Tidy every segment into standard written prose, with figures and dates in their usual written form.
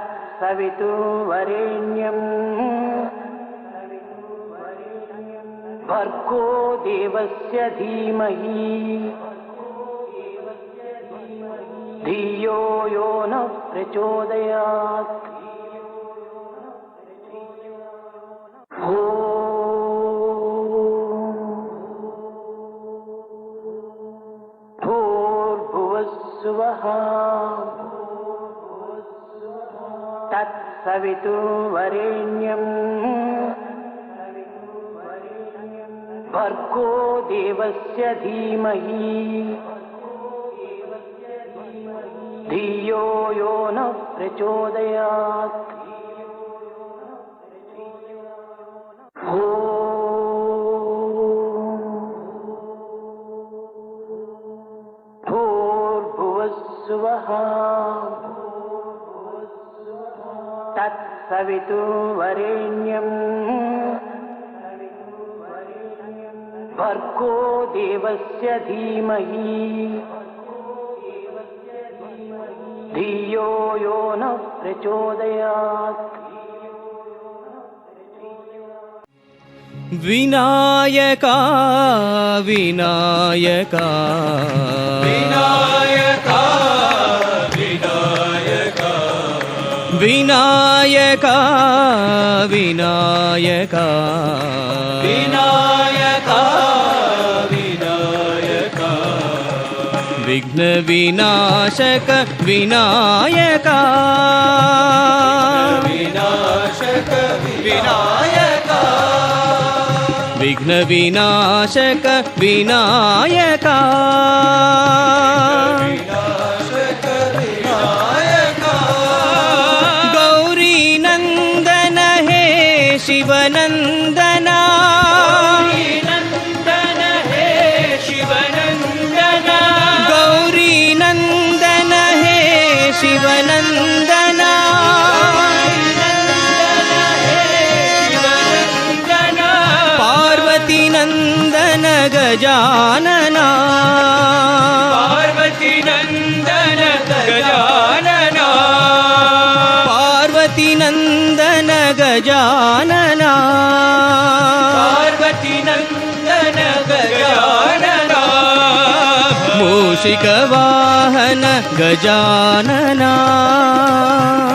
तत्सवितुर्वरेण्यं भर्गो देवस्य धीमहि धियो यो नः प्रचोदयात्। भूर्भुवस्सुवः तत्सवितुर्वरेण्यं भर्गो देवस्य धीमहि धियो यो नः प्रचोदयात्। भूर्भुवस्सुवः तत्सवितुर्वरेण्यं भर्गो देवस्य धीमहि धियो यो नः प्रचोदयात्। विनायका विनायका विनायका विनायका विनायका विनायका विनायका विनायका विघ्न विनाशक विनायका विनाशक विनायका विघ्न विनाशक विनायका विनाशक विनायका गौरी नंदन हे शिवनंदना नंदन हे शिवनंदना गौरी नंदन हे शिवनंदना पार्वती नंदन गजानना पार्वती नंदन गजानना पार्वती नंदन गजानना पार्वती नंदन गजानना मूषिक वाहन गजानना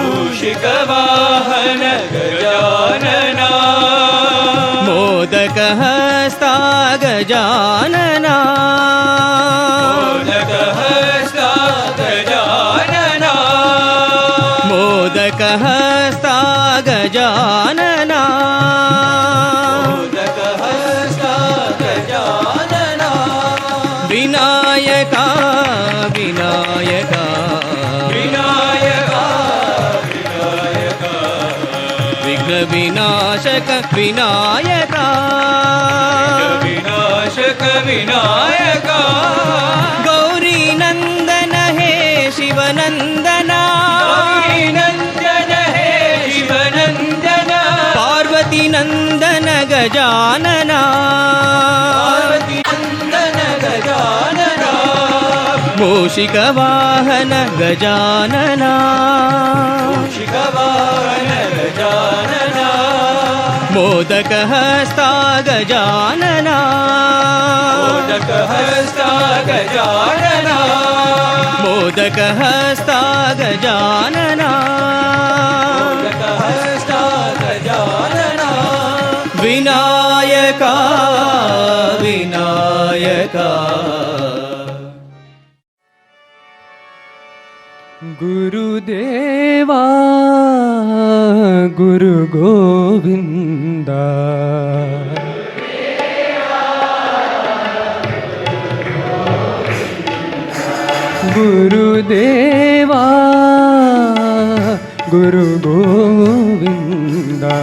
मूषिक वाहन गजानना मोदक हस्ता गजानना मोदक हस्ता गजानना मोदक हस्ता गजानना मोदक हस्ता गजानना विनायका विनायका विनायका विनायका विघ्न विनाशक विनायका विनाशक विनायका गौरी नंदन हे शिवनंदना नंदन हे शिवनंदना पार्वती नंदन गजानना पार्वती नंदन गजानना मूषिक वाहन गजानना मूषिक वाहन गजानना मोदक हस्ता गजानना मोदक हस्ता गजानना मोदक हस्ता गजानना मोदक हस्ता गजानना विनायका विनायका गुरुदेवा गुरु गोविंदा गुरुदेवा गुरु गोविंदा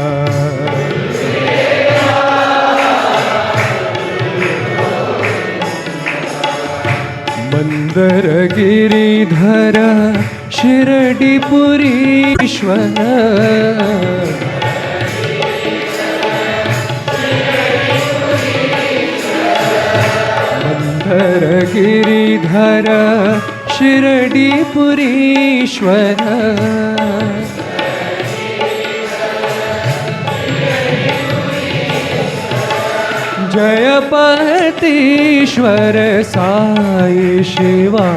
मंदर गिरिधर शिरडीपुरीश्वर मंदर गिरिधर शिरडीपुरीश्वर जयपतीश्वर साई शिवा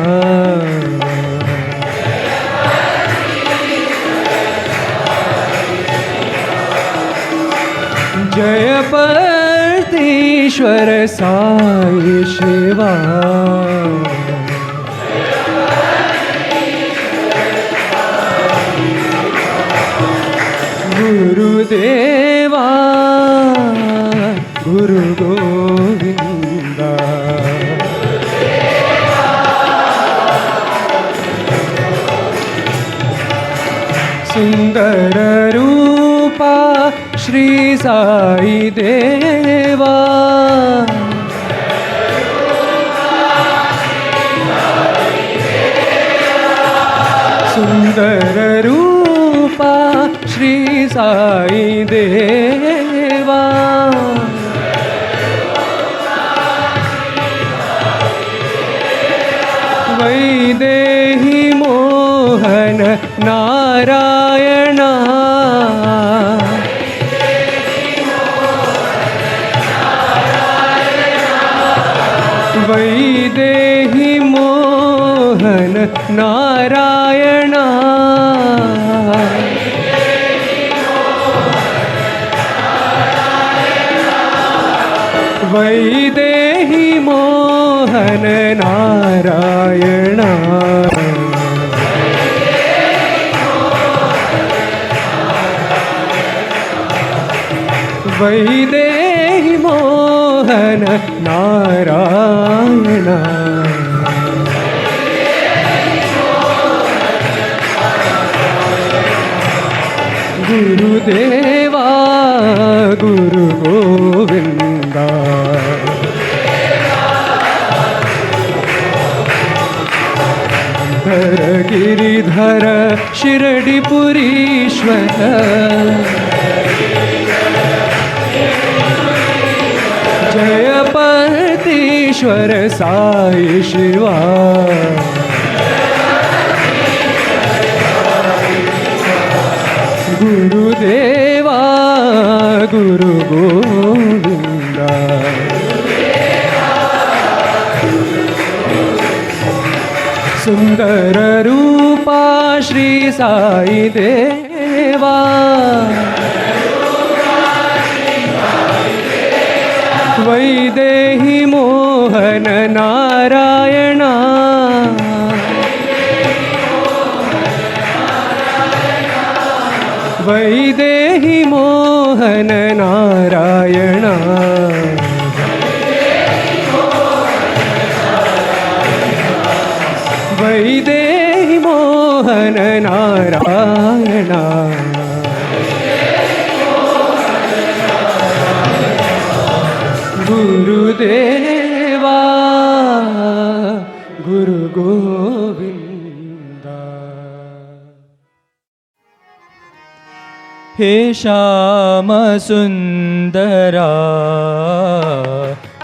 जयपतीश्वर साई शिवा गुरुदेवा गुरु गोविंदा सुंदर रूपा श्री साई देवा सुंदर रूपा श्री साई देवा वैदेही मोहन नारायणा वैदेही मोहन नारायणा वैदेही मोहन नारायणा वैदेही मोहन नारायणा गुरुदेवा गुरु गोविंदा धर गिरिधर शिरडिपुरीश्वर जयपतीश्वर साई शिवा गुरुदेवा गुरु गोविंदा सुंदर रूपा श्री साई देवा वैदेही मोहन नारायणा वैदेही मोहन नारायणा वैदेही मोहन नारायणा गुरुदेवा गुरु गोविंदा हे श्याम सुंदरा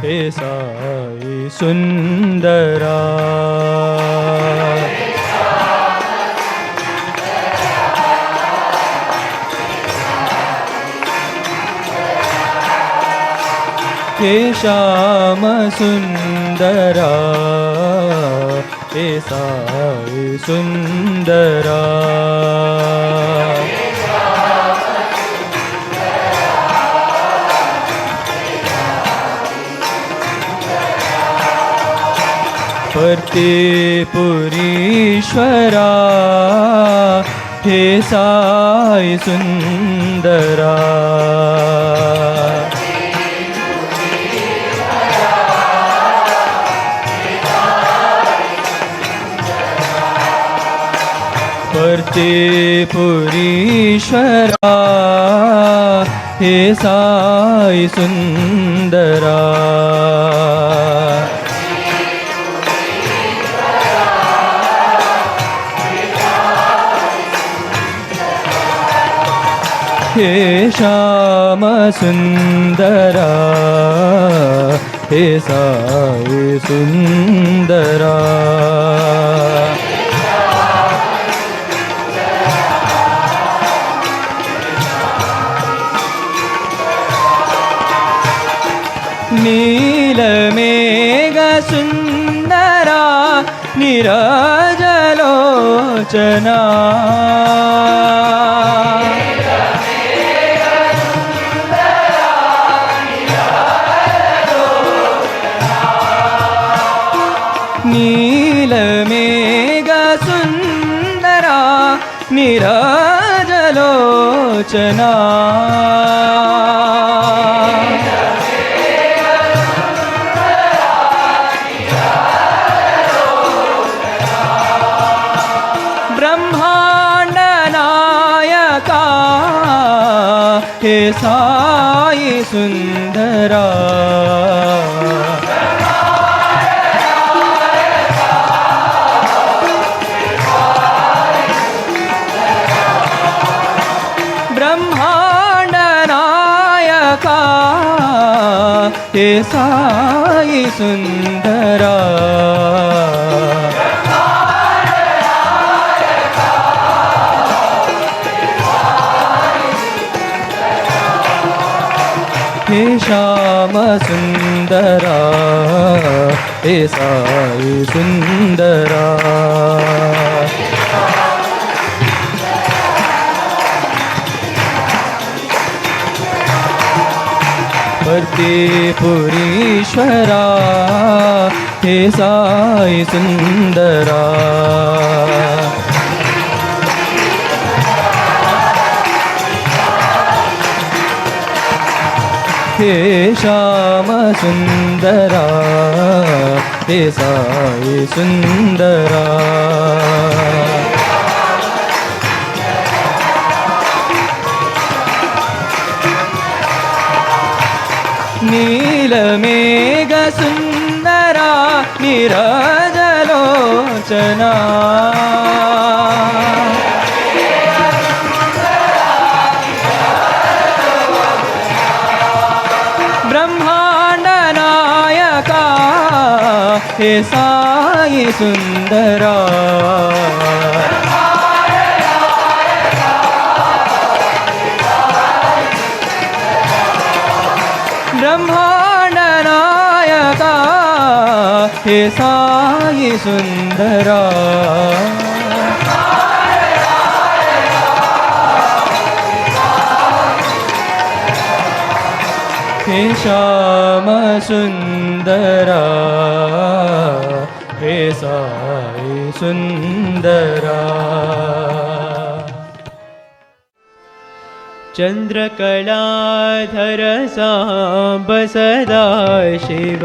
हे साई सुंदरा हे श्याम सुंदरा हे साई सुंदरा प्रतिपुरीश्वरा हे साई सुंदरा प्रतिपुरीश्वरा हे साई सुंदरा हे श्याम सुंदरा हे साई सुंदरा నీలమేఘసుందరా నిరాజలోచనా నీలమేఘసుందరా నిరాజలోచనా బ్రహ్మాండ నాయకా హే సాయి సుందరా బ్రహ్మాండ నాయకా హే సాయి సుందరా हे श्याम सुंदरा हे साई सुंदरा पुरीश्वरा हे साई सुंदरा हे श्याम सुंदरा हे साई सुंदरा नीलमेघसुंदरा निराजलोचना ब्रह्मांड नायका हे साई सुंदरा ब्रह्मांड नायका हे साई सुंदरा हे श्याम सुंदरा हे साई सुंदरा चंद्रकलाधर सांब सदा शिव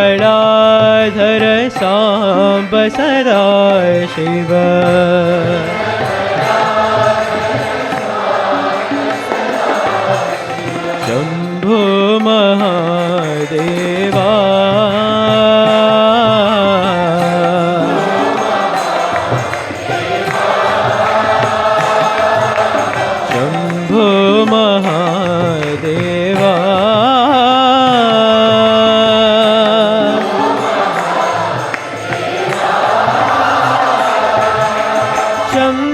चंद्रकलाधर सांब सदा शिव शंभो महादेवा शंभो महादेवा शंभो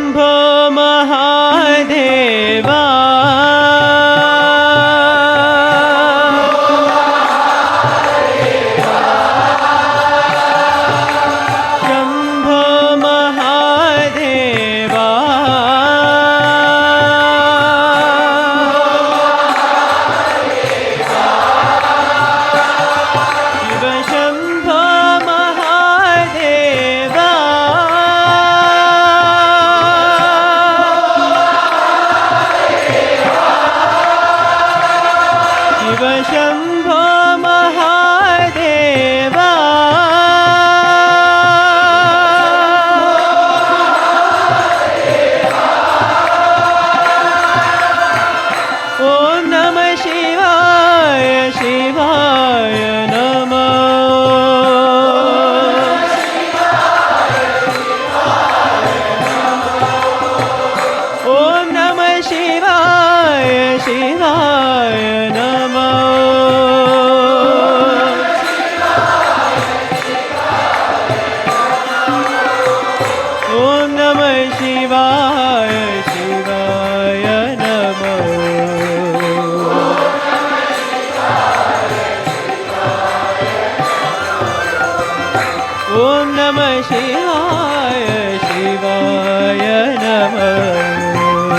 ॐ नमः शिवाय शिवाय नमः।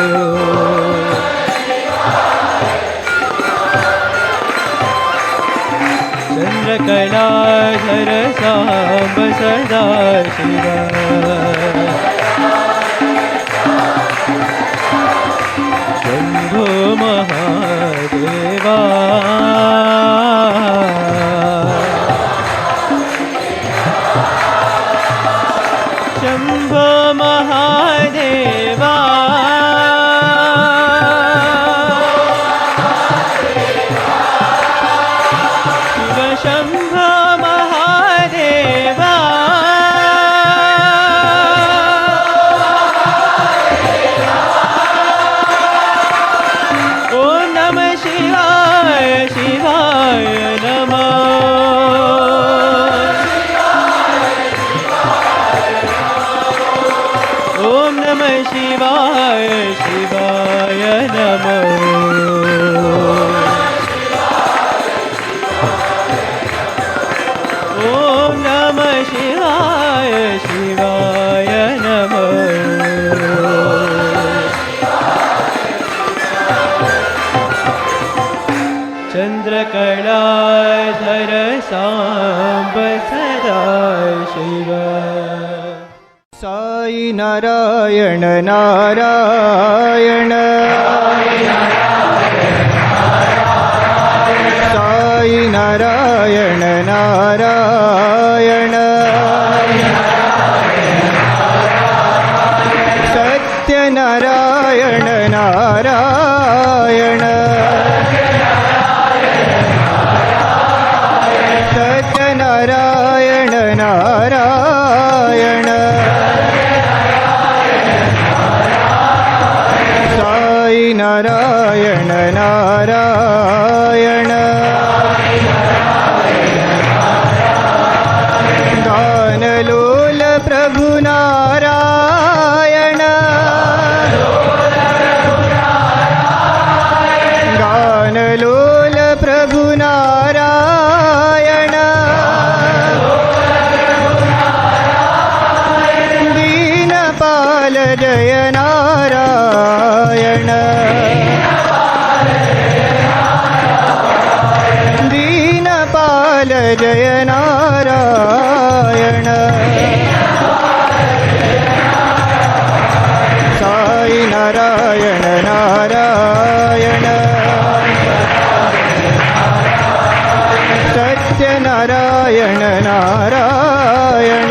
चन्द्रकलाधर साम्ब सदा शिव। शम्भो महादेवा शम्भो महादेवा शिव शम्भो महादेवा ॐ नमः शिवाय शिवाय नमः। ॐ नमः शिवाय शिवाय नमः। ॐ नमः शिवाय शिवाय नमः। चन्द्रकलाधर साम्ब सदा शिव। साई नारायण नारायण साई नारायण नारायण सत्य नारायण नारायण सत्य नारायण नारायण साई नारायण नारायण गानलोल प्रभु नारायण गानलोल प्रभु नारायण दीनपाल जय नारायण दीनपाल जय नारायण साई नारायण नारायण सत्य नारायण नारायण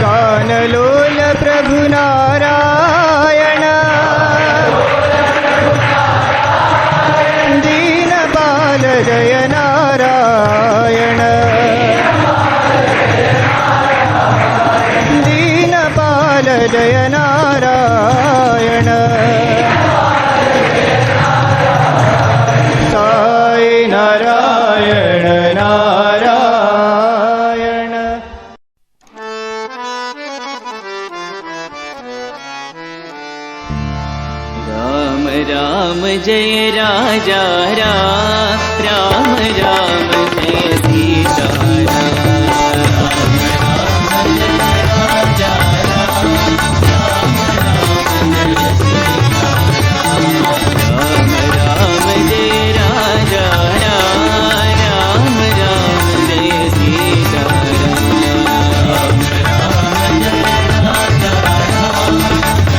गानलोल प्रभु नारायण दीनपाल जय नारायण दीनपाल जय नारायण साई नारायण नारायण। राम राम जय राजा राम राम राम जय सीता राम राम जय राजा राम राम राम जय सीता राम राम जय राजा राम राम जय सीता राम राम जय राजा राम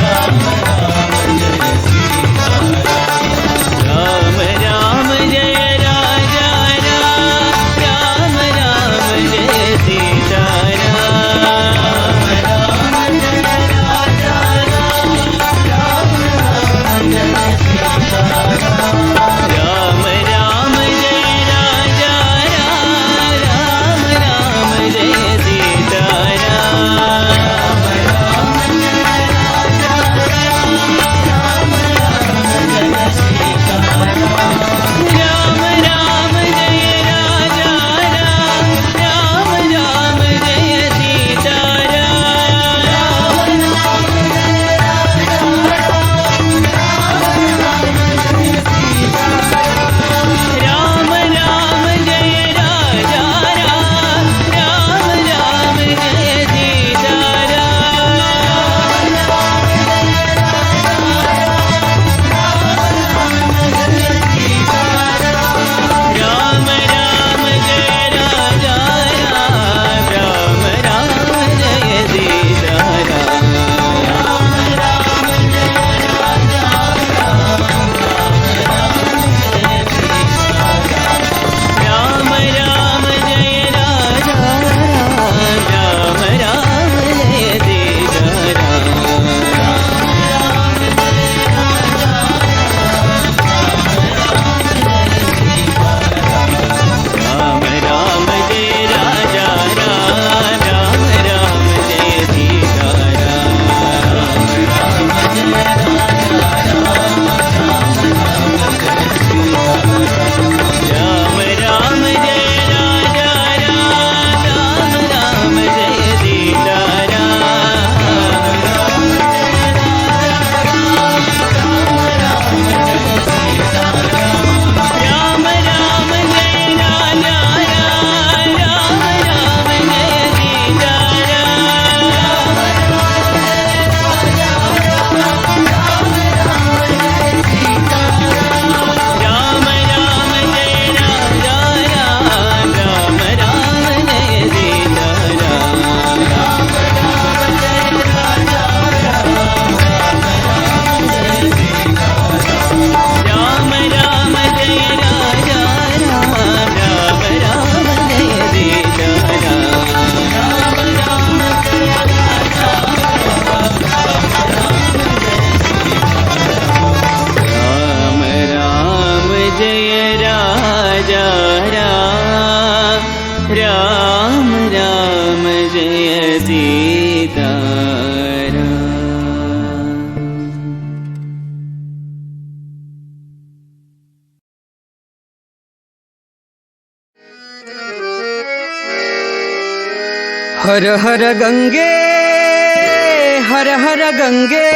राम राम जय सीता राम राम हर हर गंगे हर हर गंगे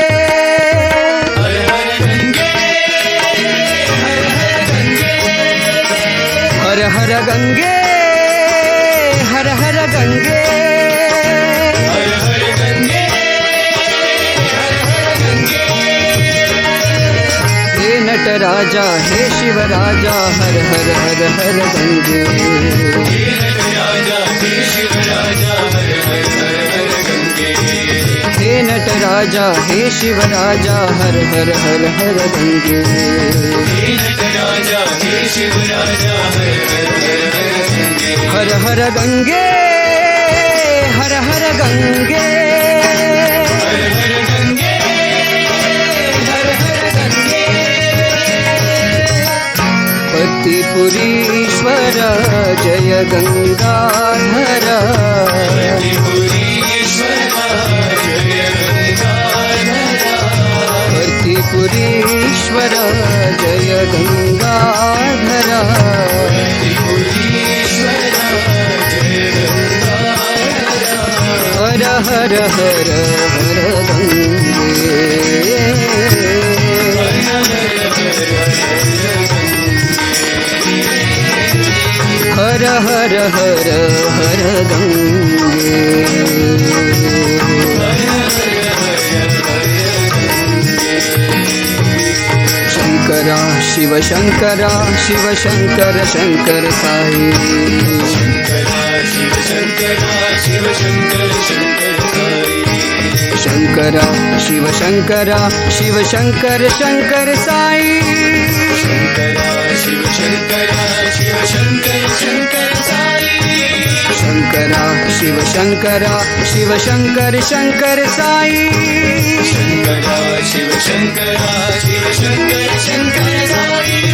हर हर गंगे हर हर गंगे हे नटराजा हे शिवराजा हर हर हर हर गंगे हे नटराजा हे शिवराजा हर हर हर हर गंगे हर हर गंगे हर हर गंगे पतिपुरीश्वर जय गंगाधर पतिपुरीश्वर जय गंगाधर हर हर हर हर गंगे हर हर हर हर गंगे शंकरा शिव शंकरा शिव शंकर शंकर साई शंकरा शिव शंकरा शिव शंकर शंकर साई शंकरा शिव शंकरा शिव शंकर शंकर साई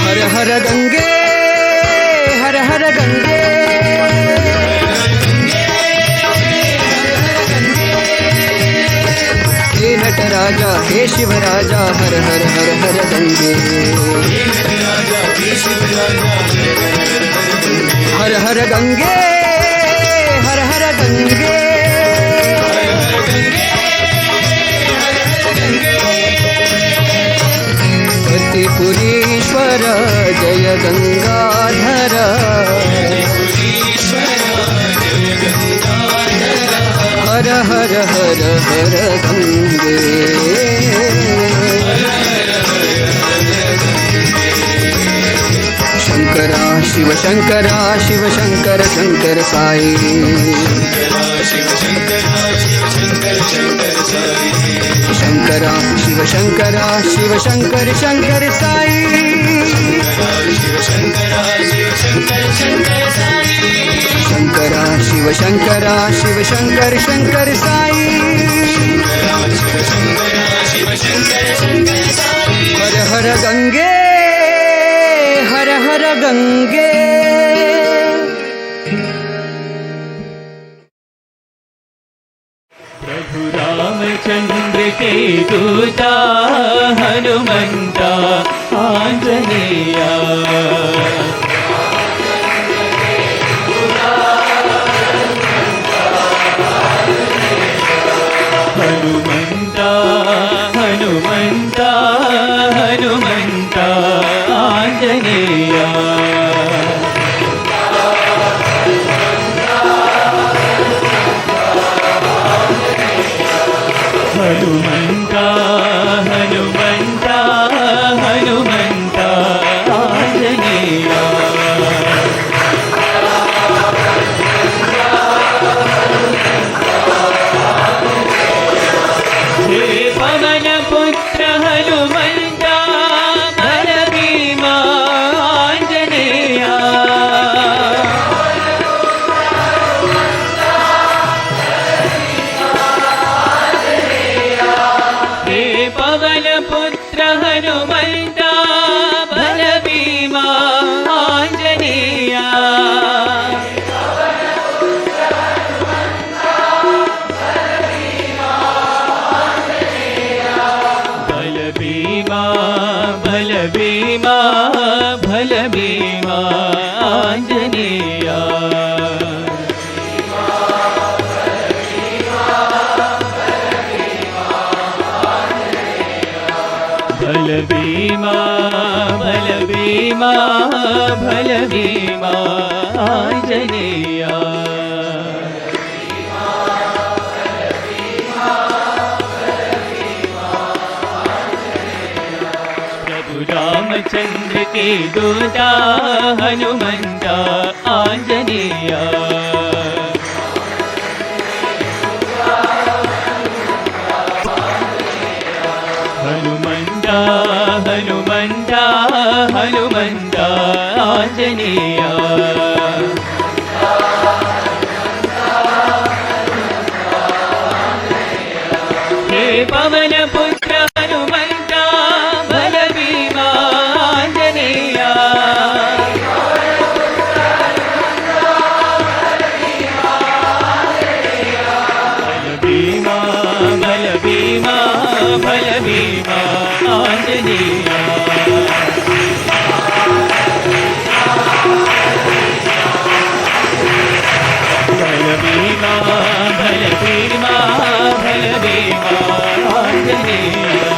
हर हर गंगे हर हर गंगे हे नटराजा हे शिवराजा हर हर हर हर गंगे हर हर गंगे हर हर गंगे पतिपुरीश्वर जय गंगाधर हर हर हर हर गंगे शंकरा शिव शंकरा शिव शंकर शंकर साई शंकरा शिव शंकरा शिव शंकर शंकर साई शंकरा शिव शंकरा शिव शंकर शंकर साई हर हर गंगे हर हर गंगे प्रभु रामचंद्र के दूता हनुमंता आंजनेया हनुमंता हनुमंता हनुमंता आंजनेया हनुमंता हनुमंता हनुमंता आंजनेया हे पवन पुत्र हनुमंता बल भीमा आंजनेया हे पवन पुत्र हनुमंता बल भीमा आंजनेया बल भीमा बल भीमा बल भीमा आंजनेया भीमा भल भीमा आञ्जनेया प्रभु रामचंद्र के दूता हनुमंता आंजनेया हनुमंता हनुमंता हनुमंता आंजनेया हे पवन पुत्र हनुमंता भल भीमा आंजनेया भल भीमा भल भीमा भल भीमा आंजनेया भल भीमा भल भीमा भल भीमा आंजनेया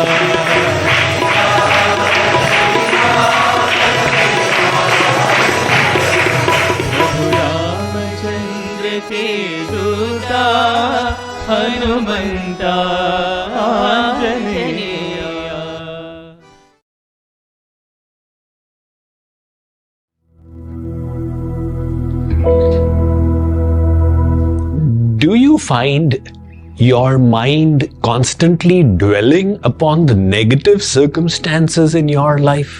प्रभु रामचंद्र के दूता Hanumanta Anjaneya Do you find your mind constantly dwelling upon the negative circumstances in your life?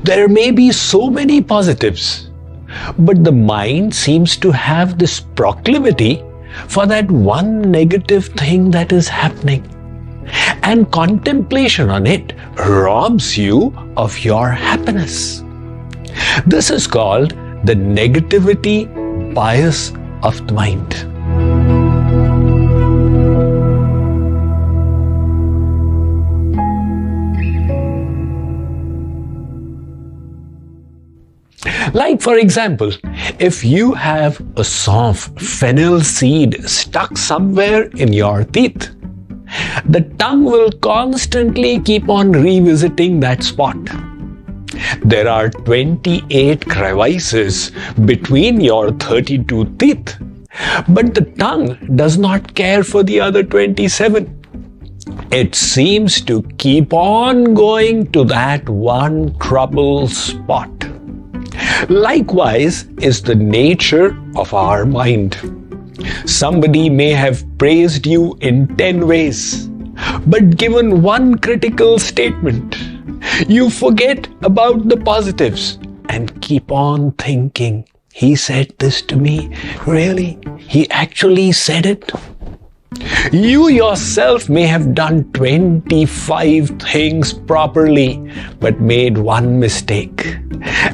There may be so many positives, but the mind seems to have this proclivity for that one negative thing that is happening. And contemplation on it robs you of your happiness. This is called the negativity bias of the mind. Like, for example, if you have a soft fennel seed stuck somewhere in your teeth, the tongue will constantly keep on revisiting that spot. There are 28 crevices between your 32 teeth, but the tongue does not care for the other 27. It seems to keep on going to that one trouble spot. Likewise is the nature of our mind. Somebody may have praised you in 10 ways, but given one critical statement, you forget about the positives and keep on thinking, he said this to me. Really? He actually said it? You yourself may have done 25 things properly, but made one mistake.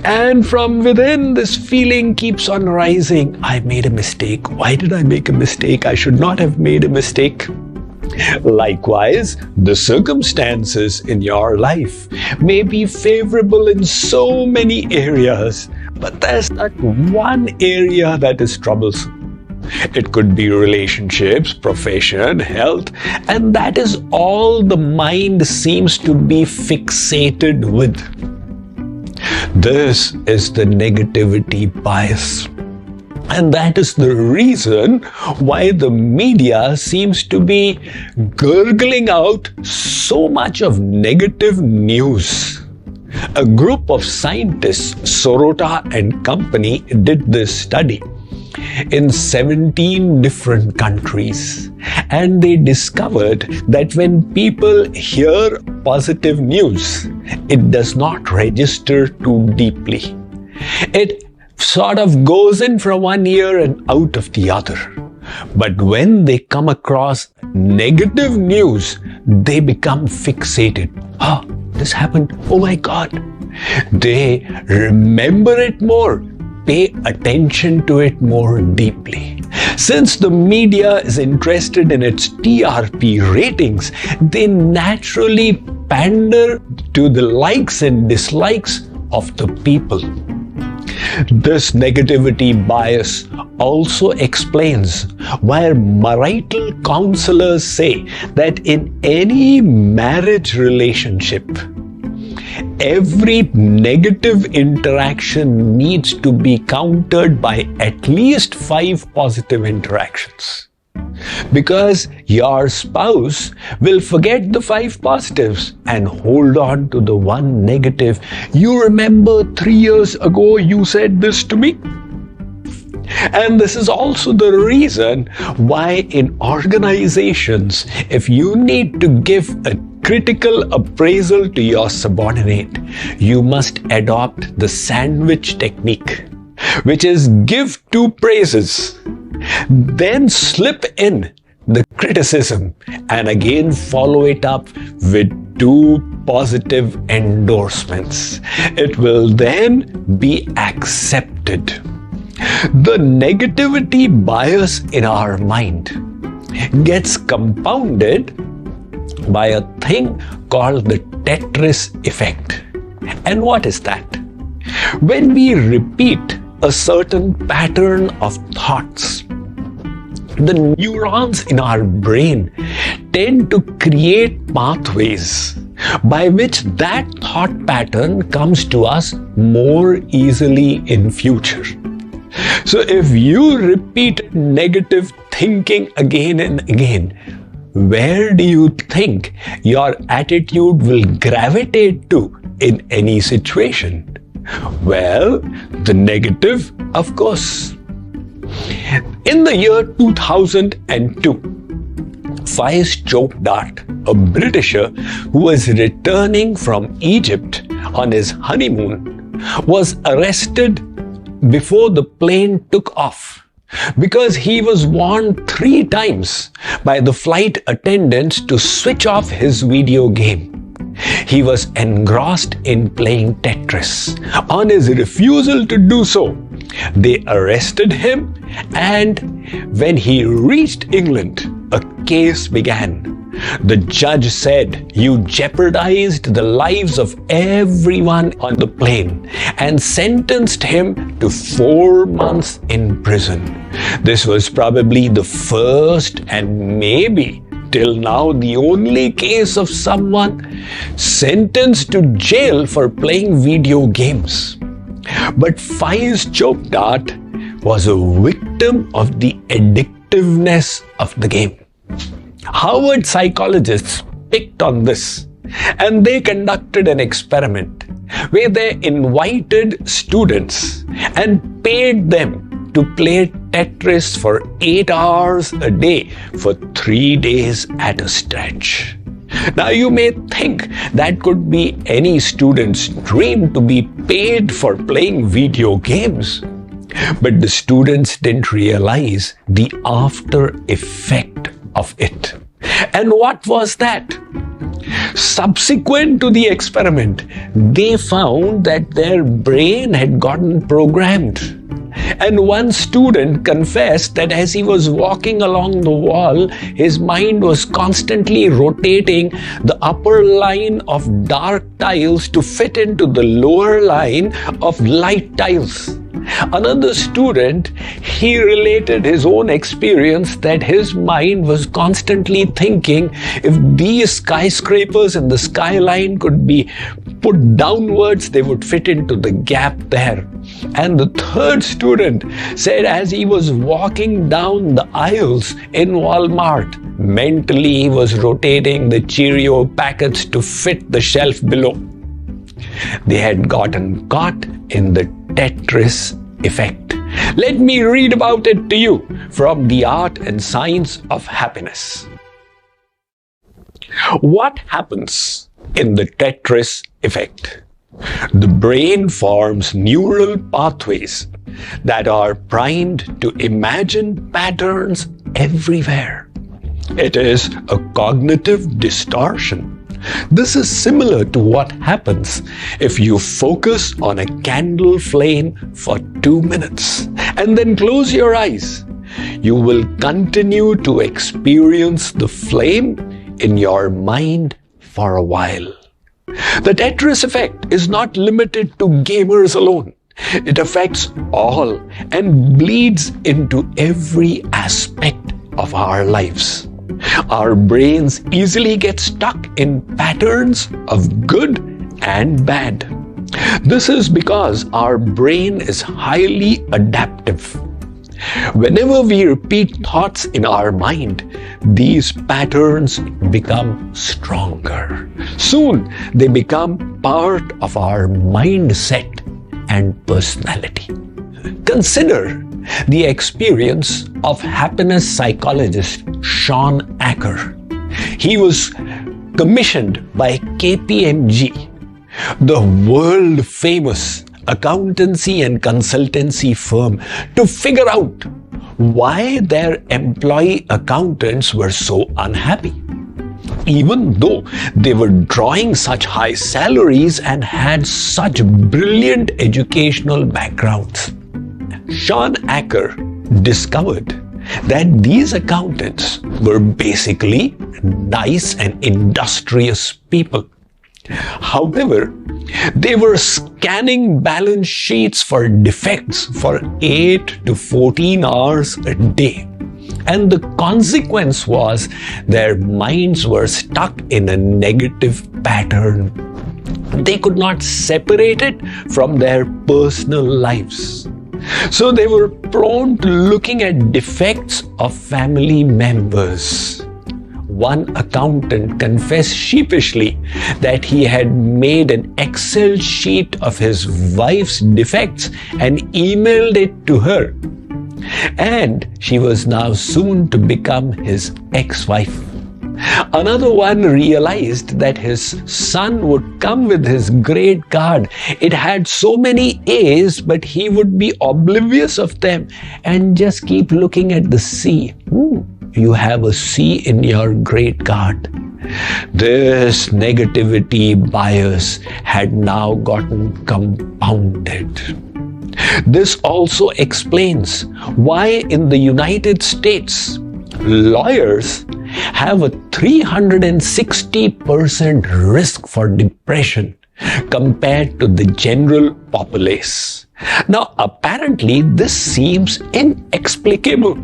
And from within, this feeling keeps on rising. I made a mistake. Why did I make a mistake? I should not have made a mistake. Likewise, the circumstances in your life may be favorable in so many areas, but there's that one area that is troublesome. It could be relationships, profession, health, and that is all the mind seems to be fixated with. This is the negativity bias. And that is the reason why the media seems to be gurgling out so much of negative news. A group of scientists, Sorota and company, did this study in 17 different countries, and they discovered that when people hear positive news, it does not register too deeply. It sort of goes in from one ear and out of the other. But when they come across negative news, they become fixated. Oh, this happened. Oh my God. They remember it more, pay attention to it more deeply. Since the media is interested in its TRP ratings, they naturally pander to the likes and dislikes of the people. This negativity bias also explains why marital counselors say that in any marriage relationship, every negative interaction needs to be countered by at least 5 positive interactions. Because your spouse will forget the 5 positives and hold on to the 1 negative. You remember 3 years ago you said this to me? And this is also the reason why in organizations, if you need to give a critical appraisal to your subordinate, you must adopt the sandwich technique, which is give 2 praises, then slip in the criticism and again follow it up with 2 positive endorsements. It will then be accepted. The negativity bias in our mind gets compounded by a thing called the tetris effect. And what is that? When we repeat a certain pattern of thoughts, the neurons in our brain tend to create pathways by which that thought pattern comes to us more easily in future. So if you repeat negative thinking again and again, where do you think your attitude will gravitate to in any situation? Well, the negative, of course. In the year 2002, Faiz Chopdart, a Britisher who was returning from Egypt on his honeymoon, was arrested before the plane took off because he was warned 3 times by the flight attendants to switch off his video game. He was engrossed in playing Tetris. On his refusal to do so, they arrested him, and when he reached England, a case began. The judge said, "You jeopardized the lives of everyone on the plane," and sentenced him to 4 months in prison. This was probably the first and maybe till now the only case of someone sentenced to jail for playing video games. But Faiz Chopdart was a victim of the addictiveness of the game. Harvard psychologists picked on this, and they conducted an experiment where they invited students and paid them to play Tetris for 8 hours a day for 3 days at a stretch. Now you may think that could be any student's dream to be paid for playing video games. But the students didn't realize the after effect of it. And what was that? Subsequent to the experiment, they found that their brain had gotten programmed. And one student confessed that as he was walking along the wall, his mind was constantly rotating the upper line of dark tiles to fit into the lower line of light tiles. Another student, he related his own experience that his mind was constantly thinking if these skyscrapers in the skyline could be put downwards, they would fit into the gap there. And the third student said as he was walking down the aisles in Walmart, mentally he was rotating the Cheerio packets to fit the shelf below. They had gotten caught in the Tetris effect. Let me read about it to you from The Art and Science of Happiness. What happens in the Tetris effect? The brain forms neural pathways that are primed to imagine patterns everywhere. It is a cognitive distortion. This is similar to what happens if you focus on a candle flame for 2 minutes and then close your eyes. You will continue to experience the flame in your mind for a while. The Tetris effect is not limited to gamers alone. It affects all and bleeds into every aspect of our lives. Our brains easily get stuck in patterns of good and bad. This is because our brain is highly adaptive. Whenever we repeat thoughts in our mind, these patterns become stronger. Soon, they become part of our mindset and personality. Consider the experience of happiness psychologist Sean Acker. He was commissioned by KPMG, the world-famous accountancy and consultancy firm, to figure out why their employee accountants were so unhappy, even though they were drawing such high salaries and had such brilliant educational backgrounds. Sean Acker discovered that these accountants were basically nice and industrious people. However, they were scanning balance sheets for defects for 8 to 14 hours a day. And the consequence was their minds were stuck in a negative pattern. They could not separate it from their personal lives. So they were prone to looking at defects of family members. One accountant confessed sheepishly that he had made an Excel sheet of his wife's defects and emailed it to her. And she was now soon to become his ex-wife. Another one realized that his son would come with his grade card. It had so many A's, but he would be oblivious of them and just keep looking at the C. You have a C in your grade card. This negativity bias had now gotten compounded. This also explains why in the United States, lawyers have a 360% risk for depression compared to the general populace. Now, apparently, this seems inexplicable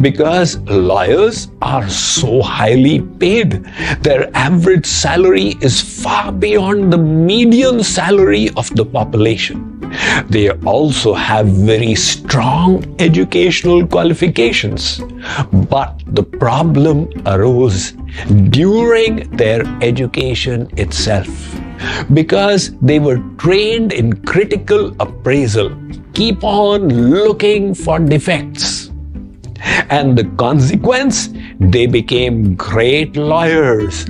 because lawyers are so highly paid. Their average salary is far beyond the median salary of the population. They also have very strong educational qualifications. But the problem arose during their education itself, because they were trained in critical appraisal. Keep on looking for defects. And the consequence, they became great lawyers,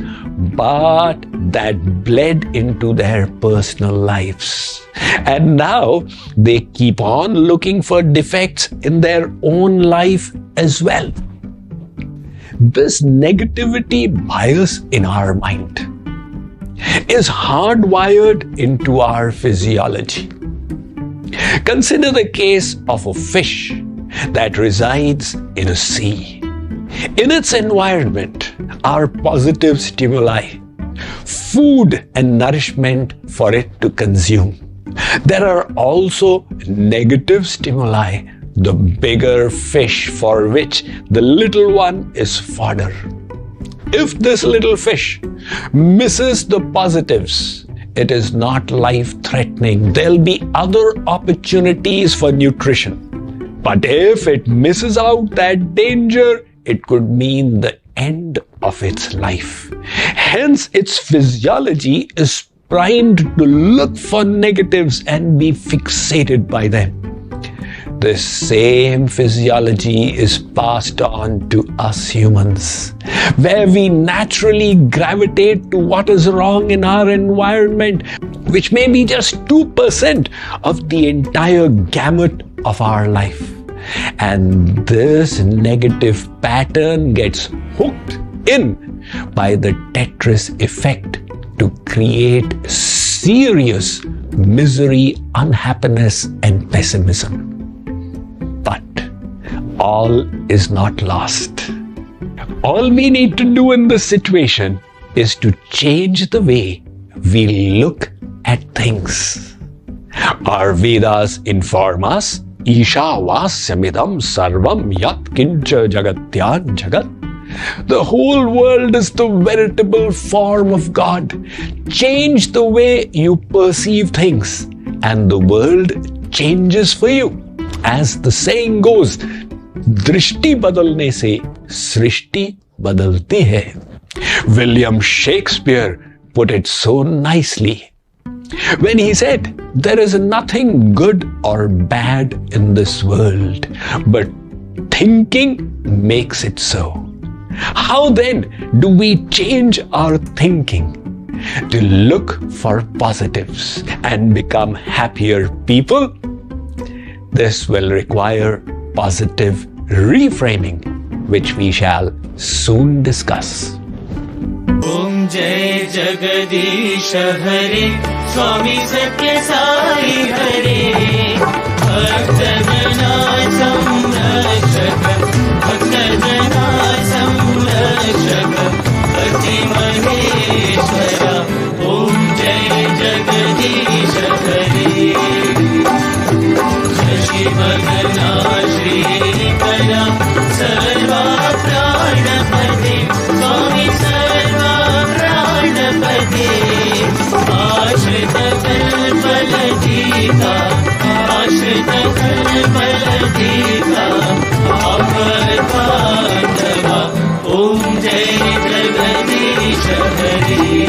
but that bled into their personal lives. And now they keep on looking for defects in their own life as well. This negativity bias in our mind is hardwired into our physiology. Consider the case of a fish that resides in a sea. In its environment are positive stimuli, food and nourishment for it to consume. There are also negative stimuli, the bigger fish for which the little one is fodder. If this little fish misses the positives, it is not life-threatening. There'll be other opportunities for nutrition. But if it misses out that danger, it could mean the end of its life. Hence, its physiology is primed to look for negatives and be fixated by them. This same physiology is passed on to us humans, where we naturally gravitate to what is wrong in our environment, which may be just 2% of the entire gamut of our life. And this negative pattern gets hooked in by the tetris effect to create serious misery, unhappiness, and pessimism. But all is not lost. All we need to do in this situation is to change the way we look at things. Our Vedas inform us, Isha Vasyamidam Sarvam Yat Kincha Jagatyan Jagat. The whole world is the veritable form of God. Change the way you perceive things, and the world changes for you. As the saying goes, दृष्टि बदलने से सृष्टि बदलती है. William Shakespeare put it so nicely when he said, "There is nothing good or bad in this world, but thinking makes it so." How then do we change our thinking to look for positives and become happier people? This will require positive reframing, which we shall soon discuss. ओम जय जगदीश हरे, स्वामी सत्य साई हरे, भक्तजना संरक्षक, भक्तजना संरक्षक, अति महेश्वरा. ओम जय जगदीश हरे. शशि भगना श्रीकरा, सर्वा प्राणपते, स्वामी सर्वा प्राणपते. आश्रित कल्पलतिका, आश्रित कल्पलतिका, आपद्बान्धवा. ओम जय जगदीश हरे.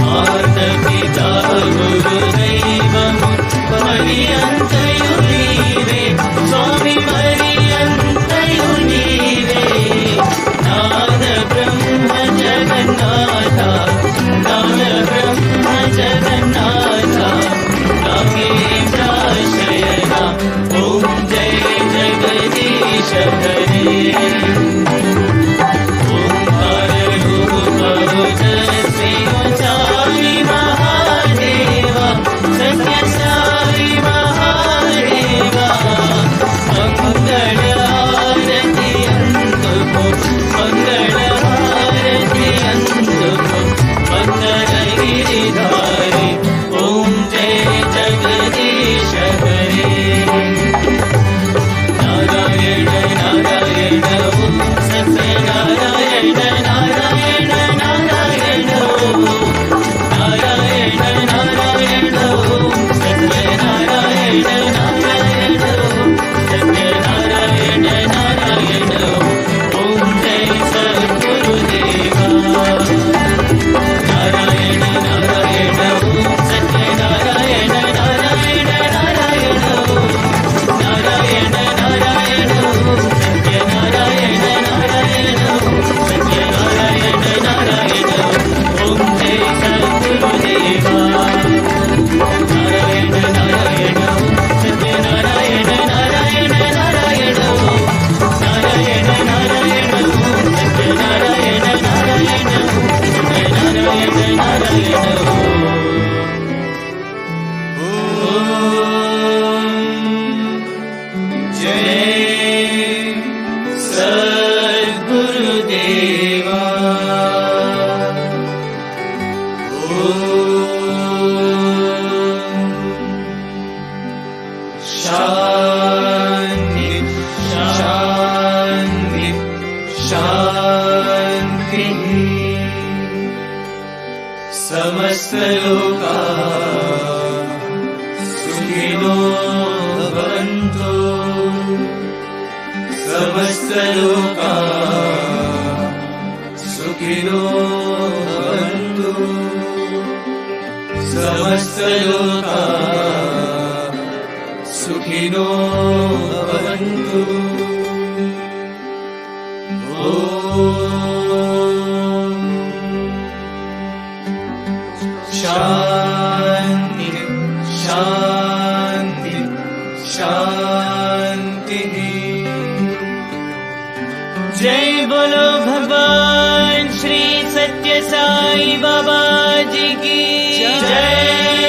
माता-पिता गुरुदैवम् पर्यन्तयो नीवे, स्वामी पर्यन्तयो नीवे. नाद ब्रह्म जगन्नाथ, नाद ब्रह्म जगन्नाथ, नागेन्द्राशयना. ओम जय जगदीश हरे. ओंकार रूप तेजस्वी साई महादेवा, सत्य साई महादेवा. मंगल आरती अंतको, मंगल आरती अंतको, मंगल गिरिधारी. ओम जय जगदीश हरे. नारायण नारायण ओम सत्य नारायण नारायण नारायण ओम. नारायण नारायण ओम सत्य नारायण नारायण ओम. सत्य नारायण नारायण ओम. ओम जय सद्गुरुदेवा. नारायण नारायण ओम सत्य नारायण नारायण नारायण ओम. नारायण नारायण ओम सत्य नारायण नारायण ओम. सत्य नारायण नारायण ओम. ओम जय सद्गुरुदेवा. नारायण नारायण ओम सत्य नारायण नारायण नारायण ओम. नारायण नारायण ओम सत्य नारायण नारायण ओम. सत्य नारायण नारायण ओम. जय सद्गुरुदेवा. शांति शांति शांति. समस्त लोका सुखिनो भवन्तु. समस्त लोका सुखिनो भवन्तु. समस्त लोका सुखिनो भवन्तु. ओम शांति शांति शांति. जय बोलो भगवान श्री सत्य साई बाबा जी की जय.